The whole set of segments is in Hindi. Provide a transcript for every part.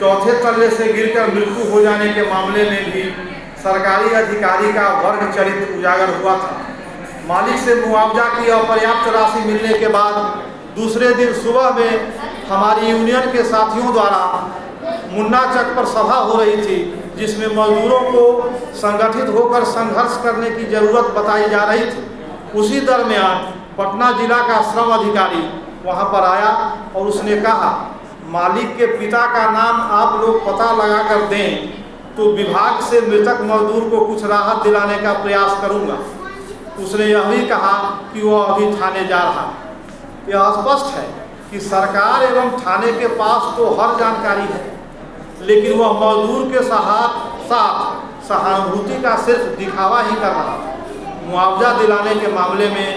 चौथे तल्ले से गिरकर मृत्यु हो जाने के मामले में भी सरकारी अधिकारी का वर्ग चरित्र उजागर हुआ था। मालिक से मुआवजा की अपर्याप्त राशि मिलने के बाद दूसरे दिन सुबह में हमारी यूनियन के साथियों द्वारा मुन्ना चक पर सभा हो रही थी, जिसमें मजदूरों को संगठित होकर संघर्ष करने की जरूरत बताई जा रही थी। उसी दरमियान पटना जिला का श्रम अधिकारी वहां पर आया और उसने कहा, मालिक के पिता का नाम आप लोग पता लगा कर दें तो विभाग से मृतक मजदूर को कुछ राहत दिलाने का प्रयास करूंगा। उसने यह भी कहा कि वह अभी थाने जा रहा है। यह स्पष्ट है कि सरकार एवं थाने के पास तो हर जानकारी है, लेकिन वह मजदूर के साथ सहानुभूति का सिर्फ दिखावा ही कर रहा है। मुआवजा दिलाने के मामले में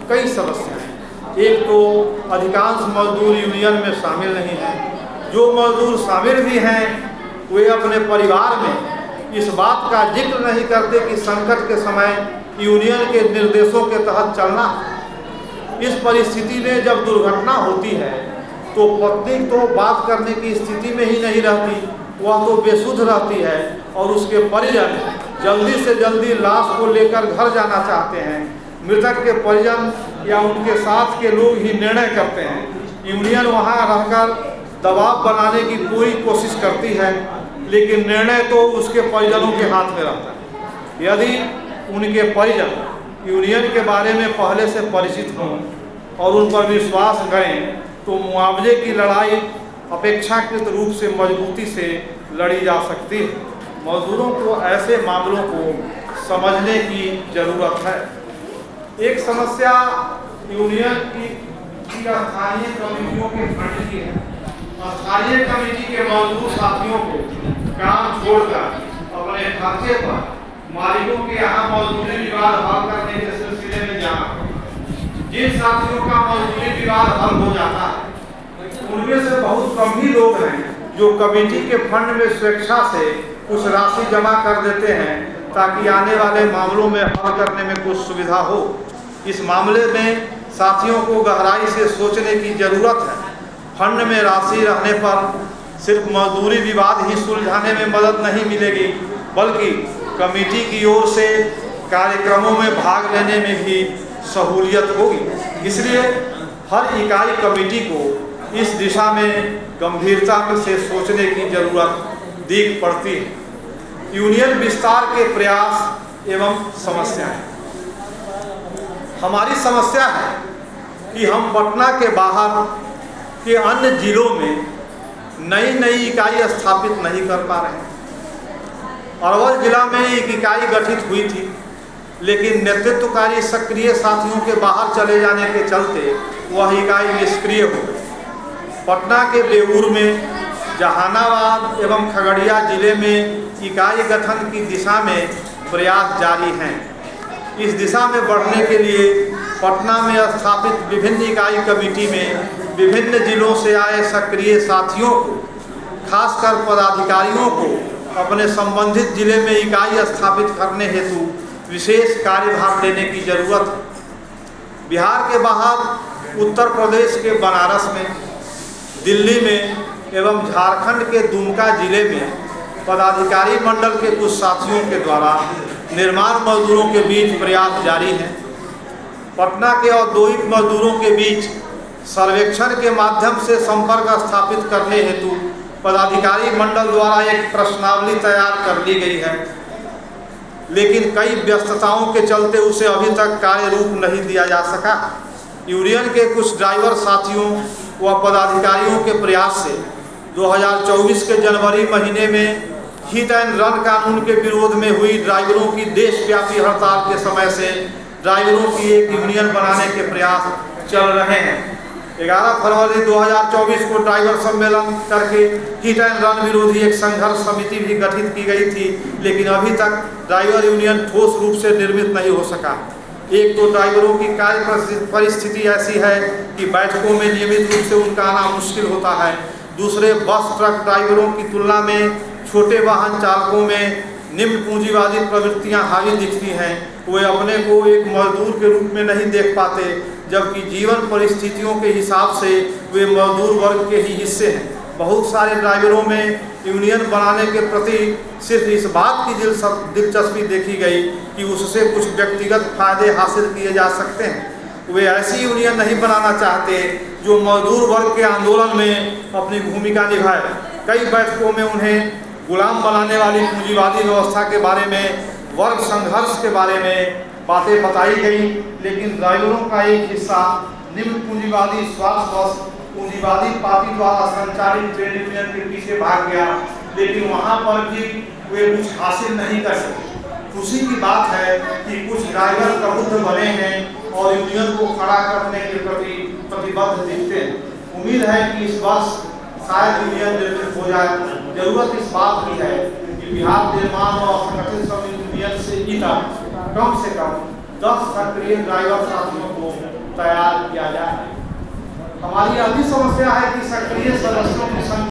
कई समस्याएं हैं। एक तो अधिकांश मजदूर यूनियन में शामिल नहीं हैं। जो मजदूर शामिल भी हैं वे अपने परिवार में इस बात का जिक्र नहीं करते कि संकट के समय यूनियन के निर्देशों के तहत चलना है। इस परिस्थिति में जब दुर्घटना होती है तो पत्नी तो बात करने की स्थिति में ही नहीं रहती, वह तो बेसुध रहती है और उसके परिजन जल्दी से जल्दी लाश को लेकर घर जाना चाहते हैं। मृतक के परिजन या उनके साथ के लोग ही निर्णय करते हैं। यूनियन वहां रहकर दबाव बनाने की पूरी कोशिश करती है, लेकिन निर्णय तो उसके परिजनों के हाथ में रहता है। यदि उनके परिजन यूनियन के बारे में पहले से परिचित हों और उन पर विश्वास करें तो मुआवजे की लड़ाई अपेक्षाकृत रूप से मजबूती से लड़ी जा सकती है। मजदूरों को ऐसे मामलों को समझने की जरूरत है। एक समस्या यूनियन की स्थानीय कमेटियों के फंड की है। स्थानीय कमेटी के मजदूर साथियों को काम छोड़कर अपने खर्चे पर मालिकों के यहाँ मजदूरी विवाद हल करने के सिलसिले में जाना। जिन साथियों का मजदूरी विवाद हल हो जाता है उनमें से बहुत कम ही लोग हैं जो कमेटी के फंड में स्वेच्छा से कुछ राशि जमा कर देते हैं ताकि आने वाले मामलों में हल करने में कुछ सुविधा हो। इस मामले में साथियों को गहराई से सोचने की जरूरत है। फंड में राशि रहने पर सिर्फ मजदूरी विवाद ही सुलझाने में मदद नहीं मिलेगी, बल्कि कमेटी की ओर से कार्यक्रमों में भाग लेने में भी सहूलियत होगी। इसलिए हर इकाई कमेटी को इस दिशा में गंभीरता से सोचने की जरूरत दिख पड़ती है। यूनियन विस्तार के प्रयास एवं समस्याएं। हमारी समस्या है कि हम पटना के बाहर के अन्य जिलों में नई इकाई स्थापित नहीं कर पा रहे हैं। अरवल जिला में एक इकाई गठित हुई थी, लेकिन नेतृत्वकारी सक्रिय साथियों के बाहर चले जाने के चलते वह इकाई निष्क्रिय हो गई। पटना के बेऊर में, जहानाबाद एवं खगड़िया जिले में इकाई गठन की दिशा में प्रयास जारी हैं। इस दिशा में बढ़ने के लिए पटना में स्थापित विभिन्न इकाई कमेटी में विभिन्न जिलों से आए सक्रिय साथियों को, खासकर पदाधिकारियों को अपने संबंधित जिले में इकाई स्थापित करने हेतु विशेष कार्यभार लेने की जरूरत है। बिहार के बाहर उत्तर प्रदेश के बनारस में, दिल्ली में एवं झारखंड के दुमका जिले में पदाधिकारी मंडल के कुछ साथियों के द्वारा निर्माण मजदूरों के बीच प्रयास जारी है। पटना के औद्योगिक मजदूरों के बीच सर्वेक्षण के माध्यम से संपर्क स्थापित करने हेतु पदाधिकारी मंडल द्वारा एक प्रश्नावली तैयार कर ली गई है, लेकिन कई व्यस्तताओं के चलते उसे अभी तक कार्य रूप नहीं दिया जा सका। यूनियन के कुछ ड्राइवर साथियों व पदाधिकारियों के प्रयास से 2024 के जनवरी महीने में हिट एंड रन कानून के विरोध में हुई ड्राइवरों की देशव्यापी हड़ताल के समय से ड्राइवरों की एक यूनियन बनाने के प्रयास चल रहे हैं। 11 फरवरी 2024 को ड्राइवर सम्मेलन करके हिट एंड रन विरोधी एक संघर्ष समिति भी गठित की गई थी, लेकिन अभी तक ड्राइवर यूनियन ठोस रूप से निर्मित नहीं हो सका। एक तो ड्राइवरों की कार्य परिस्थिति ऐसी है कि बैठकों में नियमित रूप से उनका आना मुश्किल होता है। दूसरे, बस ट्रक ड्राइवरों की तुलना में छोटे वाहन चालकों में निम्न पूंजीवादी प्रवृत्तियां हावी दिखती हैं। वे अपने को एक मजदूर के रूप में नहीं देख पाते, जबकि जीवन परिस्थितियों के हिसाब से वे मजदूर वर्ग के ही हिस्से हैं। बहुत सारे ड्राइवरों में यूनियन बनाने के प्रति सिर्फ इस बात की दिलचस्पी देखी गई कि उससे कुछ व्यक्तिगत फायदे हासिल किए जा सकते हैं। वे ऐसी यूनियन नहीं बनाना चाहते जो मजदूर वर्ग के आंदोलन में अपनी भूमिका निभाए। कई बैठकों में उन्हें गुलाम बनाने वाली पूंजीवादी व्यवस्था के बारे में, वर्ग संघर्ष के बारे में बातें बताई गई, लेकिन ड्राइवरों का एक हिस्सा निम्न पूंजीवादी स्वार्थवश पूंजीवादी पार्टी द्वारा संचालित ट्रेड यूनियन के पीछे भाग गया, लेकिन वहां पर भी वे कुछ हासिल नहीं कर सके। खुशी की बात है कि कुछ ड्राइवर प्रबुद्ध बने हैं और यूनियन को खड़ा करने के प्रति प्रतिबद्ध दिखते हैं। उम्मीद है कि इस वर्ष शायद यूनियन निर्मित हो जाए। जरूरत इस बात की है कि बिहार निर्माण और संगठित श्रमिक यूनियन से कम से कम 10 सक्रिय ड्राइवर साथियों को तैयार किया जाए। हमारी अगली समस्या है कि सक्रिय सदस्यों की संख्या